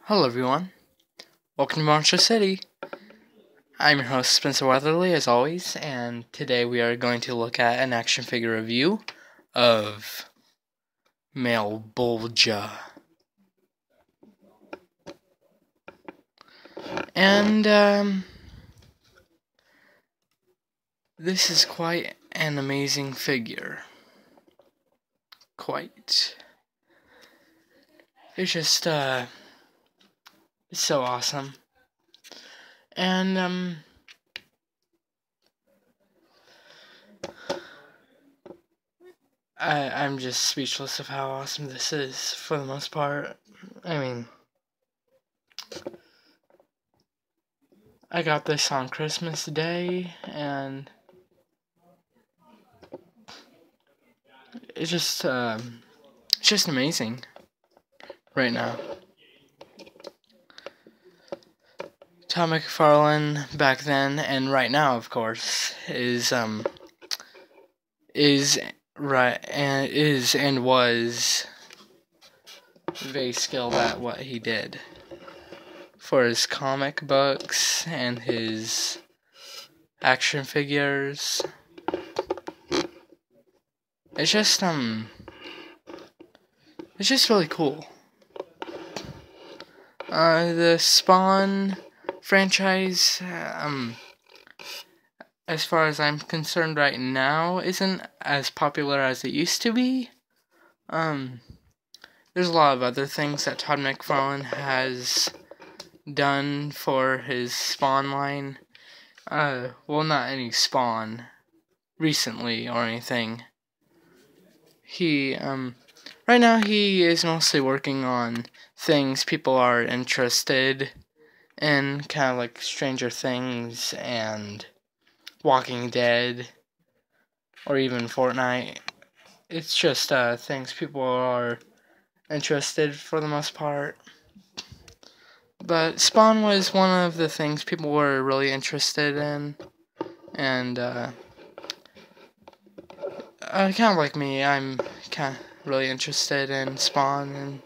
Hello everyone, welcome to Monstro-CITY. I'm your host Spencer Weatherly as always, and today we are going to look at an action figure review of Malebolgia. And this is quite an amazing figure. It's just it's so awesome. And I'm just speechless of how awesome this is for the most part. I mean, I got this on Christmas Day, and it's just amazing right now. Todd McFarlane back then and right now, of course, is and was very skilled at what he did for his comic books and his action figures. It's just really cool. The Spawn franchise, as far as I'm concerned right now, isn't as popular as it used to be. There's a lot of other things that Todd McFarlane has done for his Spawn line. Well, not any Spawn recently or anything. He, right now he is mostly working on things people are interested in, kind of like Stranger Things and Walking Dead, or even Fortnite. It's just things people are interested for the most part. But Spawn was one of the things people were really interested in, and kind of like me, I'm kind of really interested in Spawn and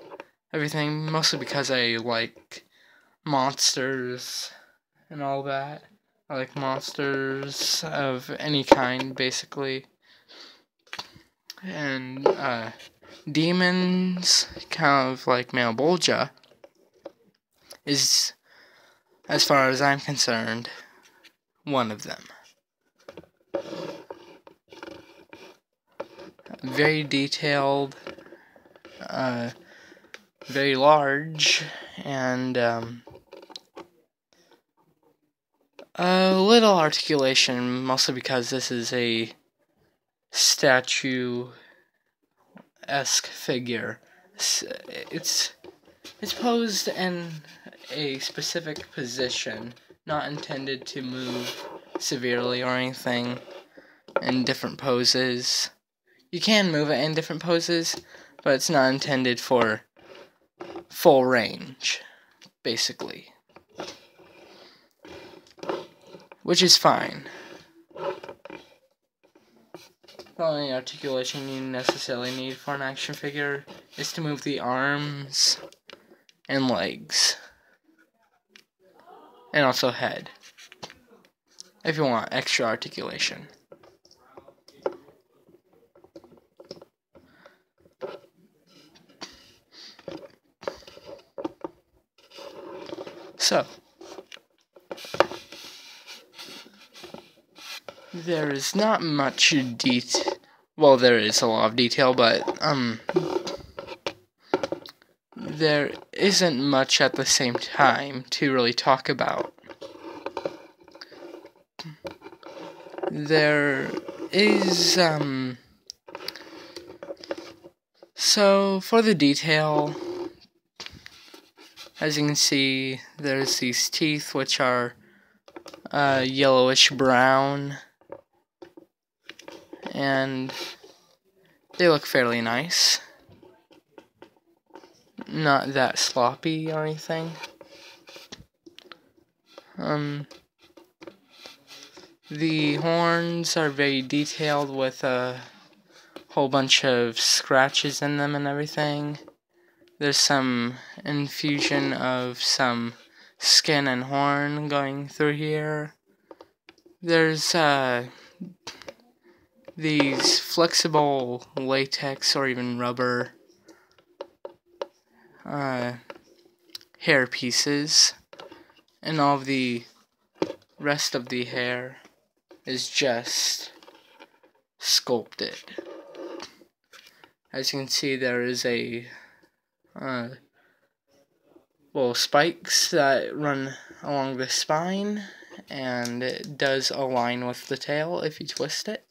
everything, mostly because I like monsters and all that. I like monsters of any kind, basically. And demons, kind of like Malebolgia, is, as far as I'm concerned, one of them. Very detailed, very large, and a little articulation, mostly because this is a statue-esque figure. It's posed in a specific position, not intended to move severely or anything, in different poses. You can move it in different poses, but it's not intended for full range, basically. Which is fine. The only articulation you necessarily need for an action figure is to move the arms and legs. And also head, if you want extra articulation. So, there is not much detail. Well, there is a lot of detail, but there isn't much at the same time to really talk about. There is so for the detail, as you can see, there's these teeth which are yellowish brown, and they look fairly nice. Not that sloppy or anything. The horns are very detailed with a whole bunch of scratches in them and everything. There's some infusion of some skin and horn going through here. There's these flexible latex or even rubber hair pieces, and all of the rest of the hair is just sculpted. As you can see, there is a spikes that run along the spine, and it does align with the tail if you twist it.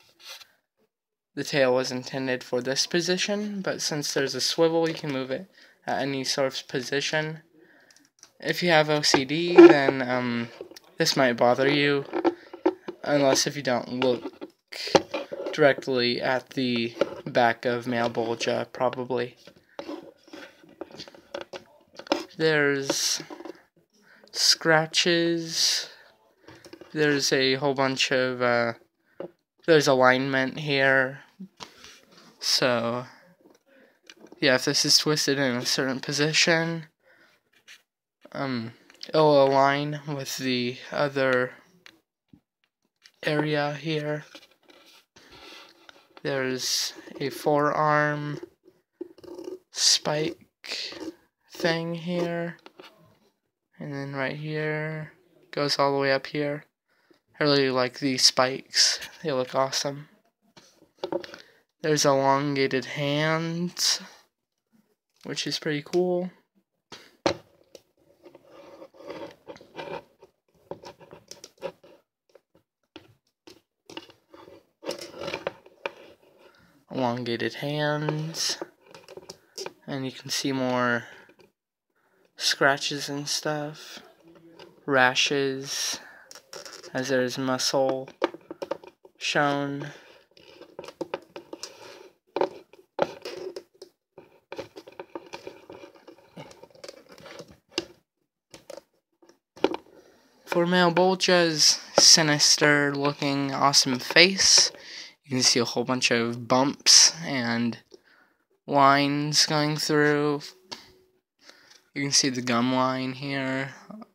The tail was intended for this position, but since there's a swivel, you can move it at any sort of position. If you have OCD, then this might bother you, unless if you don't look directly at the back of Malebolgia, probably. There's scratches. There's a whole bunch of there's alignment here. So yeah, if this is twisted in a certain position, it'll align with the other area here. There's a forearm spike thing here, and then right here goes all the way up here. I really like these spikes, they look awesome. There's elongated hands, which is pretty cool. Elongated hands, and you can see more scratches and stuff, rashes, as there's muscle shown. For Malebolgia's sinister looking awesome face, you can see a whole bunch of bumps and lines going through. You can see the gum line here,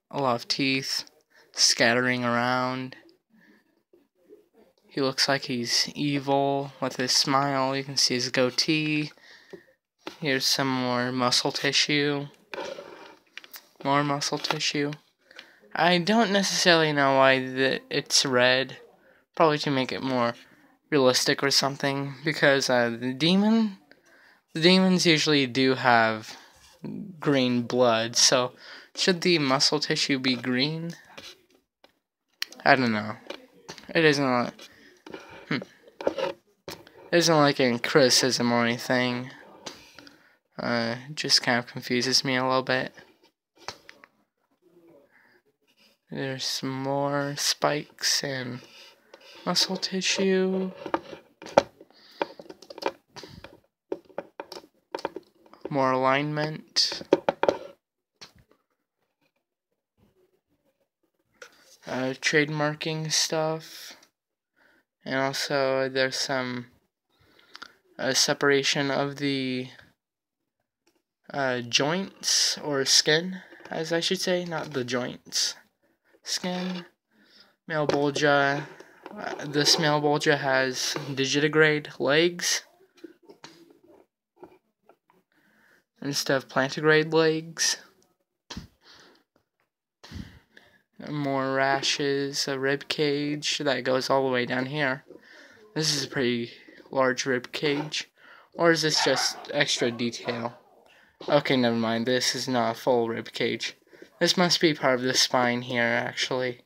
a lot of teeth scattering around. He looks like he's evil with his smile. You can see his goatee. Here's some more muscle tissue. More muscle tissue. I don't necessarily know why it's red. Probably to make it more realistic or something. Because the demons usually do have green blood. So should the muscle tissue be green? I don't know. It isn't like any criticism or anything. It just kind of confuses me a little bit. There's some more spikes and muscle tissue. More alignment. Trademarking stuff. And also there's some separation of the joints or skin, as I should say, not the joints. Skin. Malebolgia. This Malebolgia has digitigrade legs instead of plantigrade legs. More rashes, a rib cage that goes all the way down here. This is a pretty large rib cage. Or is this just extra detail? Okay, never mind. This is not a full rib cage. This must be part of the spine here, actually.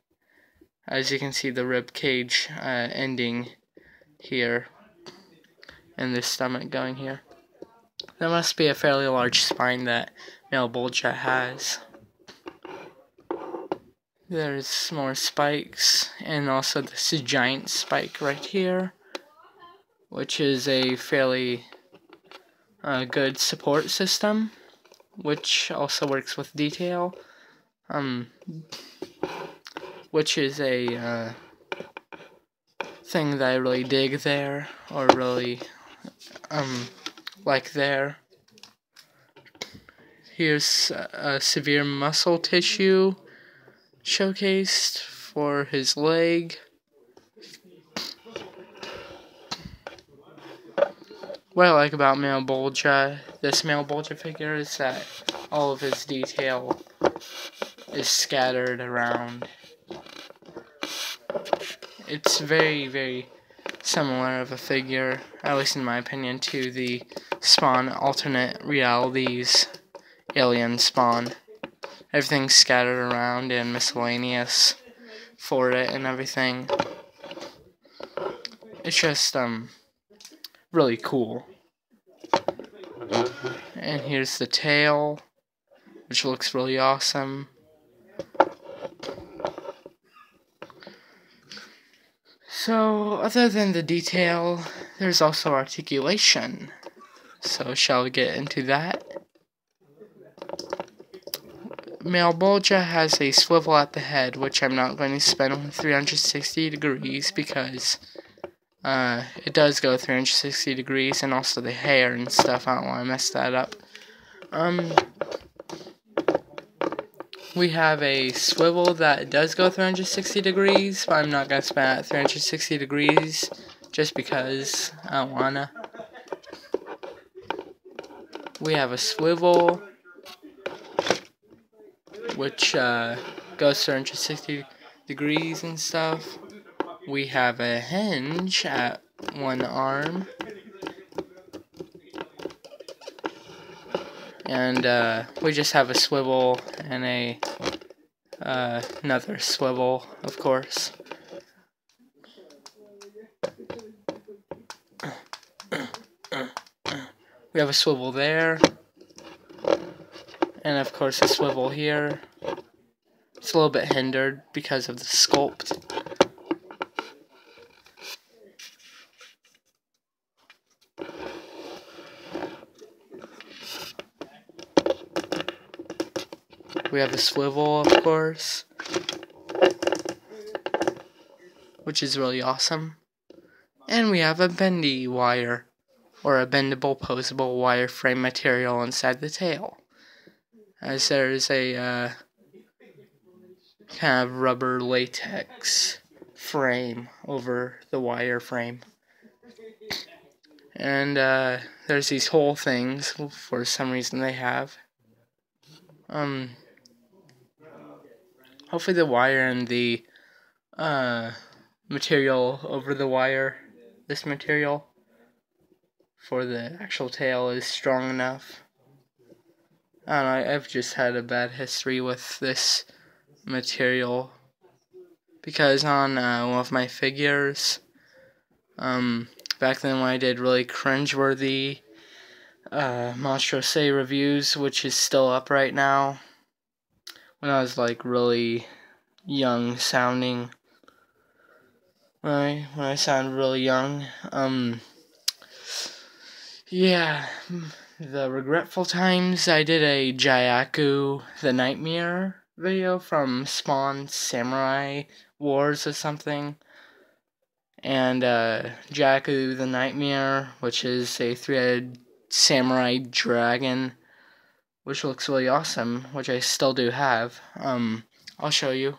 As you can see, the rib cage ending here, and the stomach going here. That must be a fairly large spine that Malebolgia has. There's more spikes, and also this giant spike right here, which is a fairly good support system, which also works with detail. Which is a thing that I really dig there, or really like there. Here's a severe muscle tissue showcased for his leg. What I like about Malebolgia, this Malebolgia figure, is that all of his detail is scattered around. It's very, very similar of a figure, at least in my opinion, to the Spawn alternate realities alien Spawn. Everything's scattered around and miscellaneous for it and everything. It's just really cool. And here's the tail, which looks really awesome. So, other than the detail, there's also articulation. So, shall we get into that? Malebolgia has a swivel at the head, which I'm not going to spin on 360 degrees because it does go 360 degrees, and also the hair and stuff. I don't want to mess that up. We have a swivel that does go 360 degrees, but I'm not going to spin at 360 degrees just because I don't wanna. We have a swivel which goes 360 degrees and stuff. We have a hinge at one arm. And we just have a swivel and another swivel, of course. We have a swivel there, and of course a swivel here. It's a little bit hindered because of the sculpt. We have a swivel, of course, which is really awesome. And we have a bendy wire, or a bendable, posable wireframe material inside the tail, as there is a kind of rubber latex frame over the wireframe. And there's these hole things, for some reason they have. Hopefully the wire and the material over the wire, this material for the actual tail, is strong enough. I don't know, I've just had a bad history with this material because on one of my figures, back then when I did really cringeworthy MONSTRO-CITY reviews, which is still up right now, when I was like really young sounding, when I sound really young, yeah, the regretful times, I did a Jayaku the Nightmare video from Spawn Samurai Wars or something, and Jayaku the Nightmare, which is a three-headed samurai dragon, which looks really awesome, which I still do have. I'll show you.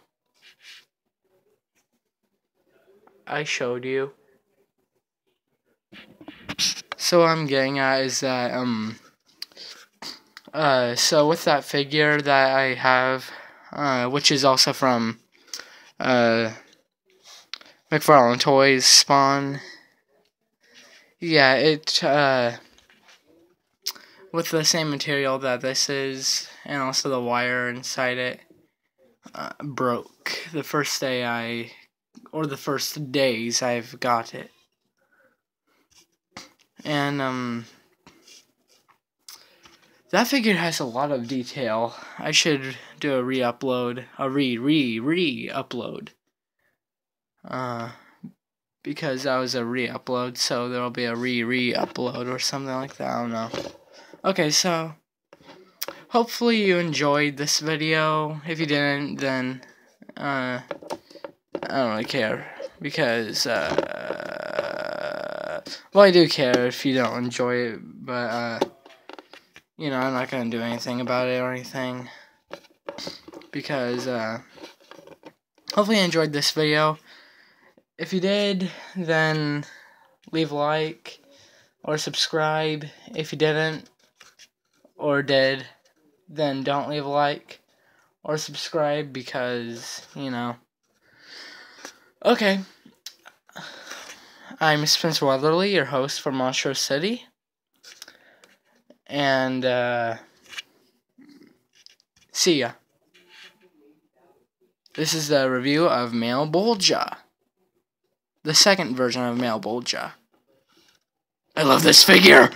I showed you. So what I'm getting at is that, so with that figure that I have, which is also from, McFarlane Toys Spawn, yeah, it, with the same material that this is, and also the wire inside it, broke the first day or the first days I've got it. And, that figure has a lot of detail. I should do a re-upload, a re-upload. Because that was a re-upload, so there'll be a re-upload or something like that, I don't know. Okay, so, hopefully you enjoyed this video. If you didn't, then, I don't really care, because, well, I do care if you don't enjoy it, but, you know, I'm not going to do anything about it or anything. Because, hopefully you enjoyed this video. If you did, then leave a like or subscribe. If you didn't or did, then don't leave a like or subscribe because, you know. Okay. I'm Spencer Weatherly, your host for MONSTRO-CITY. And, see ya. This is the review of Malebolgia. The second version of Malebolgia. I love this figure!